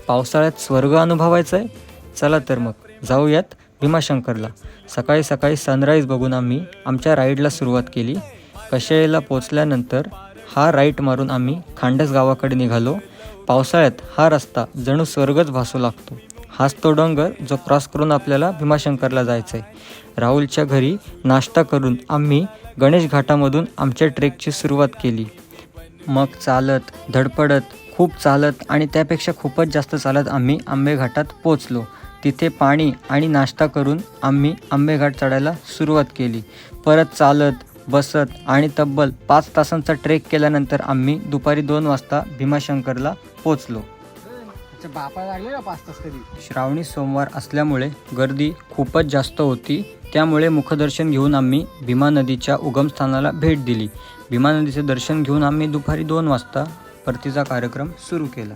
पावसाळ्यात स्वर्ग अनुभवायचा आहे? चला तर मग जाऊयात भीमाशंकरला. सकाळी सकाळी सनराईज बघून आम्ही आमच्या राईडला सुरुवात केली. कशेळीला पोचल्यानंतर हा राईट मारून आम्ही खांडस गावाकडे निघालो. पावसाळ्यात हा रस्ता जणू स्वर्गच भासू लागतो. हाच तो डोंगर जो क्रॉस करून आपल्याला भीमाशंकरला जायचं आहे. राहुलच्या घरी नाश्ता करून आम्ही गणेश घाटामधून आमच्या ट्रेकची सुरुवात केली. मग चालत, धडपडत, खूप चालत आणि त्यापेक्षा खूपच जास्त चालत आम्ही आंबेघाटात पोचलो. तिथे पाणी आणि नाश्ता करून आम्ही आंबेघाट चढायला सुरुवात केली. परत चालत, बसत आणि तब्बल 5 तासांचा ट्रेक केल्यानंतर आम्ही दुपारी 2 वाजता भीमाशंकरला पोचलो. श्रावणी सोमवार असल्यामुळे गर्दी खूपच जास्त होती. त्यामुळे मुखदर्शन घेऊन आम्ही भीमा नदीच्या उगमस्थानाला भेट दिली. भीमा नदीचे दर्शन घेऊन आम्ही दुपारी 2 वाजता परतीचा कार्यक्रम सुरू केला.